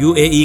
UAE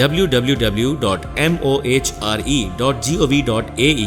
www.mohre.gov.ae,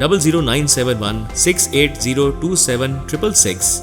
0097168027666,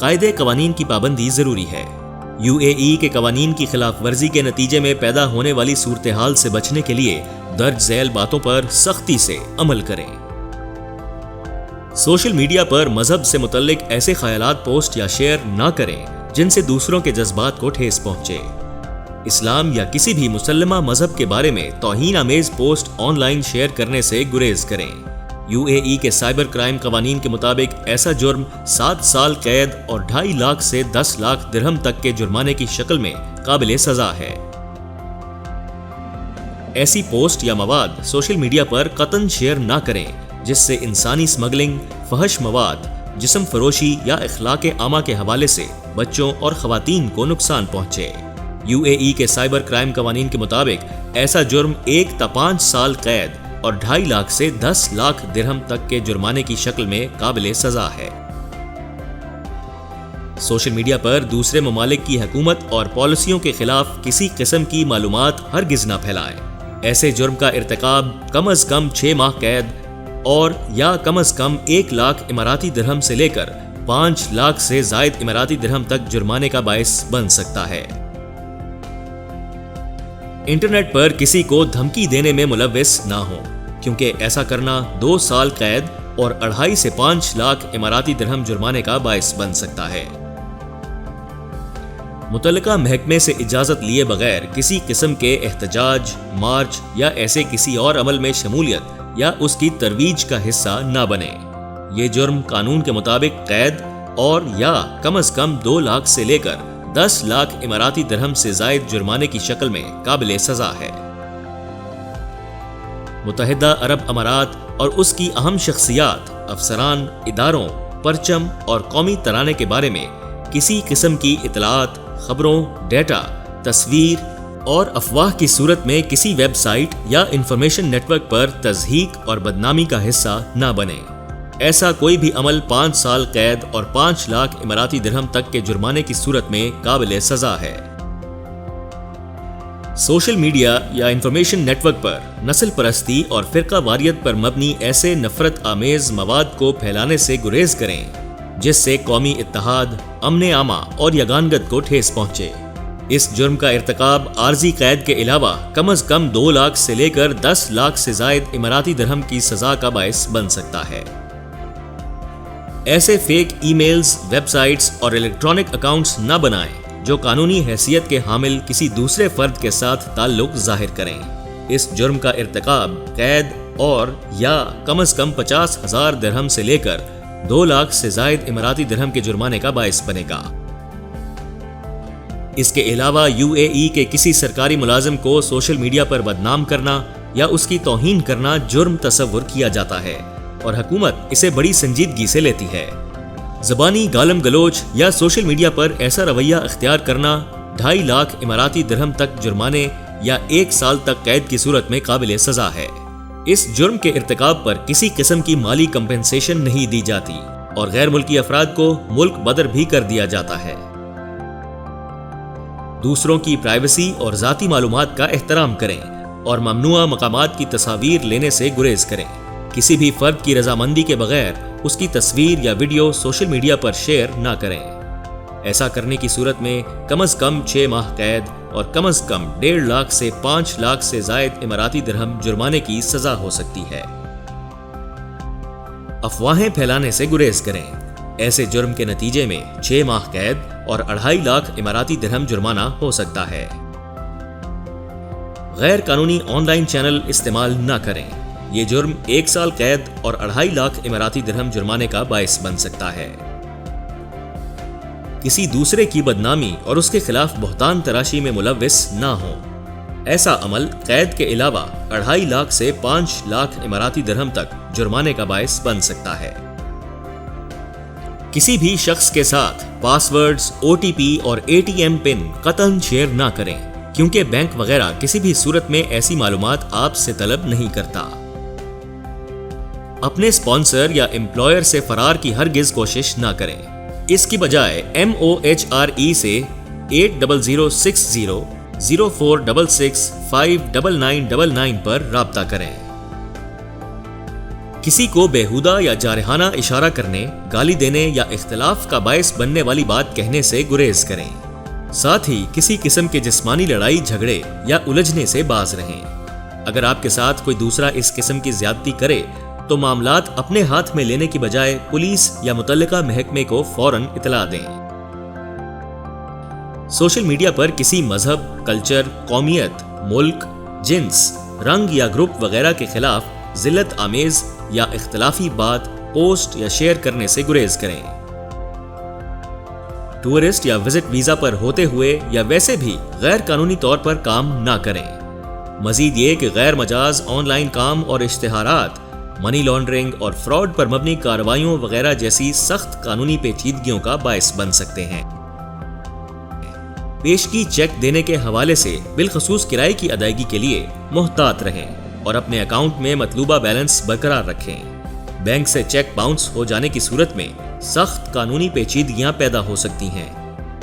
قاعدے قوانین کی پابندی ضروری ہے۔ UAE کے قوانین کی خلاف ورزی کے نتیجے میں پیدا ہونے والی صورتحال سے بچنے کے لیے درج ذیل باتوں پر سختی سے عمل کریں۔ سوشل میڈیا پر مذہب سے متعلق ایسے خیالات پوسٹ یا شیئر نہ کریں جن سے دوسروں کے جذبات کو ٹھیس پہنچے۔ اسلام یا کسی بھی مسلمہ مذہب کے بارے میں توہین آمیز پوسٹ آن لائن شیئر کرنے سے گریز کریں۔ UAE کے سائبر کرائم قوانین کے مطابق ایسا جرم 7 سال قید اور 2.5 لاکھ سے 10 لاکھ درہم تک کے جرمانے کی شکل میں قابل سزا ہے۔ ایسی پوسٹ یا مواد سوشل میڈیا پر قطعاً شیئر نہ کریں جس سے انسانی سمگلنگ، فحش مواد، جسم فروشی یا اخلاق عامہ کے حوالے سے بچوں اور خواتین کو نقصان پہنچے۔ UAE کے سائبر کرائم قوانین کے مطابق ایسا جرم 1 تا 5 سال قید اور 2.5 لاکھ سے 10 لاکھ درہم تک کے جرمانے کی شکل میں قابل سزا ہے۔ سوشل میڈیا پر دوسرے ممالک کی حکومت اور پالیسیوں کے خلاف کسی قسم کی معلومات ہرگز نہ پھیلائیں۔ ایسے جرم کا ارتکاب کم از کم 6 ماہ قید اور یا کم از کم 1 لاکھ اماراتی درہم سے لے کر 5 لاکھ سے زائد اماراتی درہم تک جرمانے کا باعث بن سکتا ہے۔ انٹرنیٹ پر کسی کو دھمکی دینے میں ملوث نہ ہوں، کیونکہ ایسا کرنا 2 سال قید اور 2.5 سے 5 لاکھ اماراتی درہم جرمانے کا باعث بن سکتا ہے۔ متعلقہ محکمے سے اجازت لیے بغیر کسی قسم کے احتجاج، مارچ یا ایسے کسی اور عمل میں شمولیت یا اس کی ترویج کا حصہ نہ بنے۔ یہ جرم قانون کے مطابق قید اور یا کم از کم 2 لاکھ سے لے کر 10 لاکھ اماراتی درہم سے زائد جرمانے کی شکل میں قابل سزا ہے۔ متحدہ عرب امارات اور اس کی اہم شخصیات، افسران، اداروں، پرچم اور قومی ترانے کے بارے میں کسی قسم کی اطلاعات، خبروں، ڈیٹا، تصویر اور افواہ کی صورت میں کسی ویب سائٹ یا انفارمیشن نیٹ ورک پر تضحیک اور بدنامی کا حصہ نہ بنے۔ ایسا کوئی بھی عمل 5 سال قید اور 5 لاکھ اماراتی درہم تک کے جرمانے کی صورت میں قابل سزا ہے۔ سوشل میڈیا یا انفارمیشن نیٹ ورک پر نسل پرستی اور فرقہ واریت پر مبنی ایسے نفرت آمیز مواد کو پھیلانے سے گریز کریں جس سے قومی اتحاد، امن عامہ اور یگانگت کو ٹھیس پہنچے۔ اس جرم کا ارتکاب عارضی قید کے علاوہ کم از کم 2 لاکھ سے لے کر 10 لاکھ سے زائد اماراتی درہم کی سزا کا باعث بن سکتا ہے۔ ایسے fake e mails, web sites اور الیکٹرانک اکاؤنٹس نہ بنائیں جو قانونی حیثیت کے حامل کسی دوسرے فرد کے ساتھ تعلق ظاہر کریں۔ اس جرم کا ارتکاب قید اور یا کم از کم 50,000 درہم سے لے کر 2 لاکھ سے زائد اماراتی درہم کے جرمانے کا باعث بنے گا۔ اس کے علاوہ UAE کے کسی سرکاری ملازم کو سوشل میڈیا پر بدنام کرنا یا اس کی توہین کرنا جرم تصور کیا جاتا ہے اور حکومت اسے بڑی سنجیدگی سے لیتی ہے۔ زبانی گالم گلوچ یا سوشل میڈیا پر ایسا رویہ اختیار کرنا 2.5 لاکھ اماراتی درہم تک جرمانے یا 1 سال تک قید کی صورت میں قابل سزا ہے۔ اس جرم کے ارتکاب پر کسی قسم کی مالی کمپنسیشن نہیں دی جاتی اور غیر ملکی افراد کو ملک بدر بھی کر دیا جاتا ہے۔ دوسروں کی پرائیویسی اور ذاتی معلومات کا احترام کریں اور ممنوعہ مقامات کی تصاویر لینے سے گریز کریں۔ کسی بھی فرد کی رضامندی کے بغیر اس کی تصویر یا ویڈیو سوشل میڈیا پر شیئر نہ کریں۔ ایسا کرنے کی صورت میں کم از کم 6 ماہ قید اور کم از کم 1.5 لاکھ سے 5 لاکھ سے زائد اماراتی درہم جرمانے کی سزا ہو سکتی ہے۔ افواہیں پھیلانے سے گریز کریں۔ ایسے جرم کے نتیجے میں 6 ماہ قید اور 2.5 لاکھ اماراتی درہم جرمانہ ہو سکتا ہے۔ غیر قانونی آن لائن چینل استعمال نہ کریں۔ یہ جرم 1 سال قید اور 2.5 لاکھ اماراتی درہم جرمانے کا باعث بن سکتا ہے۔ کسی دوسرے کی بدنامی اور اس کے خلاف بہتان تراشی میں ملوث نہ ہوں۔ ایسا عمل قید کے علاوہ 2.5 لاکھ سے 5 لاکھ اماراتی درہم تک جرمانے کا باعث بن سکتا ہے۔ کسی بھی شخص کے ساتھ پاس ورڈز، OTP اور ATM پن قطعاً شیئر نہ کریں، کیونکہ بینک وغیرہ کسی بھی صورت میں ایسی معلومات آپ سے طلب نہیں کرتا۔ اپنے اسپانسر یا امپلائر سے فرار کی ہرگز کوشش نہ کریں۔ اس کی بجائے MOHRE سے 8060 0466 59999 پر رابطہ کریں۔ کسی کو بیہودہ یا جارحانہ اشارہ کرنے، گالی دینے یا اختلاف کا باعث بننے والی بات کہنے سے گریز کریں۔ ساتھ ہی کسی قسم کے جسمانی لڑائی جھگڑے یا الجھنے سے باز رہیں۔ اگر آپ کے ساتھ کوئی دوسرا اس قسم کی زیادتی کرے تو معاملات اپنے ہاتھ میں لینے کی بجائے پولیس یا متعلقہ محکمے کو فوراً اطلاع دیں۔ سوشل میڈیا پر کسی مذہب، کلچر، قومیت، ملک، جنس، رنگ یا گروپ وغیرہ کے خلاف ذلت آمیز یا اختلافی بات پوسٹ یا شیئر کرنے سے گریز کریں۔ ٹورسٹ یا وزٹ ویزا پر ہوتے ہوئے یا ویسے بھی غیر قانونی طور پر کام نہ کریں۔ مزید یہ کہ غیر مجاز آن لائن کام اور اشتہارات منی لانڈرنگ اور فراڈ پر مبنی کارروائیوں وغیرہ جیسی سخت قانونی پیچیدگیوں کا باعث بن سکتے ہیں۔ پیشگی چیک دینے کے حوالے سے بالخصوص کرائے کی ادائیگی کے لیے محتاط رہیں اور اپنے اکاؤنٹ میں مطلوبہ بیلنس برقرار رکھیں۔ بینک سے چیک باؤنس ہو جانے کی صورت میں سخت قانونی پیچیدگیاں پیدا ہو سکتی ہیں۔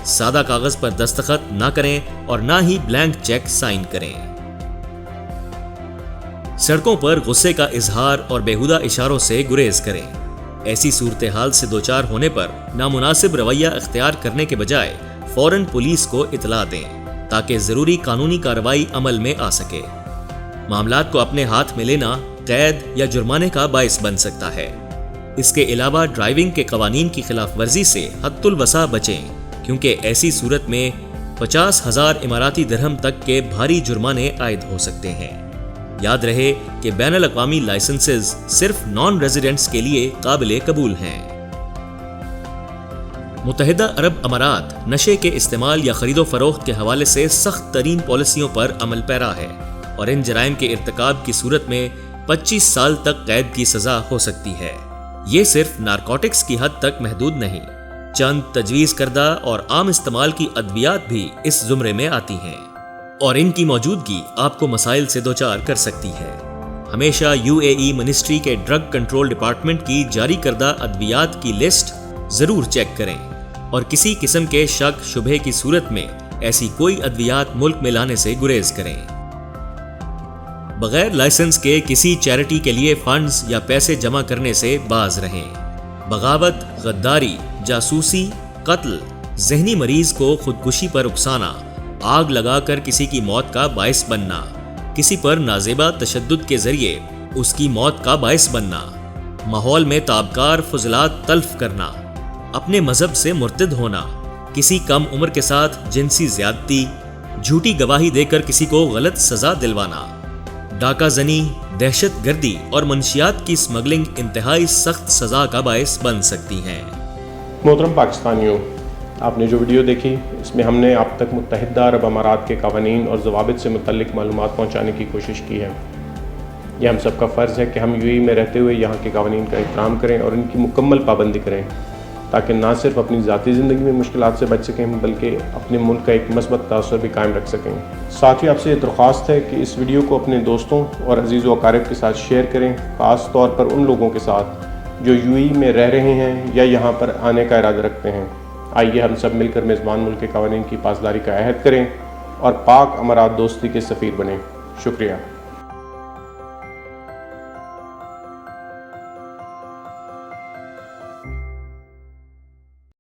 سادہ کاغذ پر دستخط نہ کریں اور نہ ہی بلینک چیک سائن کریں۔ سڑکوں پر غصے کا اظہار اور بیہودہ اشاروں سے گریز کریں۔ ایسی صورتحال سے دوچار ہونے پر نامناسب رویہ اختیار کرنے کے بجائے فوراً پولیس کو اطلاع دیں تاکہ ضروری قانونی کارروائی عمل میں آ سکے۔ معاملات کو اپنے ہاتھ میں لینا قید یا جرمانے کا باعث بن سکتا ہے۔ اس کے علاوہ ڈرائیونگ کے قوانین کی خلاف ورزی سے حد الوسع بچیں، کیونکہ ایسی صورت میں 50,000 اماراتی درہم تک کے بھاری جرمانے عائد ہو سکتے ہیں۔ یاد رہے کہ بین الاقوامی لائسنسز صرف نان ریزیڈنٹس کے لیے قابل قبول ہیں۔ متحدہ عرب امارات نشے کے استعمال یا خرید و فروخت کے حوالے سے سخت ترین پالیسیوں پر عمل پیرا ہے اور ان جرائم کے ارتکاب کی صورت میں 25 سال تک قید کی سزا ہو سکتی ہے۔ یہ صرف نارکوٹکس کی حد تک محدود نہیں، چند تجویز کردہ اور عام استعمال کی ادویات بھی اس زمرے میں آتی ہیں اور ان کی موجودگی آپ کو مسائل سے دوچار کر سکتی ہے۔ ہمیشہ UAE منسٹری کے ڈرگ کنٹرول ڈپارٹمنٹ کی جاری کردہ ادویات کی لسٹ ضرور چیک کریں اور کسی قسم کے شک شبہ کی صورت میں ایسی کوئی ادویات ملک میں لانے سے گریز کریں۔ بغیر لائسنس کے کسی چیریٹی کے لیے فنڈز یا پیسے جمع کرنے سے باز رہیں۔ بغاوت، غداری، جاسوسی، قتل، ذہنی مریض کو خودکشی پر اکسانا، آگ لگا کر کسی کی موت کا باعث بننا، کسی پر نازیبا تشدد کے ذریعے اس کی موت کا باعث بننا، ماحول میں تابکار فضلات تلف کرنا، اپنے مذہب سے مرتد ہونا، کسی کم عمر کے ساتھ جنسی زیادتی، جھوٹی گواہی دے کر کسی کو غلط سزا دلوانا، ڈاکہ زنی، دہشت گردی اور منشیات کی اسمگلنگ انتہائی سخت سزا کا باعث بن سکتی ہیں۔ محترم پاکستانیوں، آپ نے جو ویڈیو دیکھی اس میں ہم نے آپ تک متحدہ عرب امارات کے قوانین اور ضوابط سے متعلق معلومات پہنچانے کی کوشش کی ہے۔ یہ ہم سب کا فرض ہے کہ ہم UAE میں رہتے ہوئے یہاں کے قوانین کا احترام کریں اور ان کی مکمل پابندی کریں تاکہ نہ صرف اپنی ذاتی زندگی میں مشکلات سے بچ سکیں بلکہ اپنے ملک کا ایک مثبت تاثر بھی قائم رکھ سکیں۔ ساتھ ہی آپ سے یہ درخواست ہے کہ اس ویڈیو کو اپنے دوستوں اور عزیز و اقارب کے ساتھ شیئر کریں، خاص طور پر ان لوگوں کے ساتھ جو UAE میں رہ رہے ہیں یا یہاں پر آنے کا ارادہ رکھتے ہیں۔ آئیے ہم سب مل کر میزبان ملک کے قوانین کی پاسداری کا عہد کریں اور پاک امارات دوستی کے سفیر بنیں۔ شکریہ۔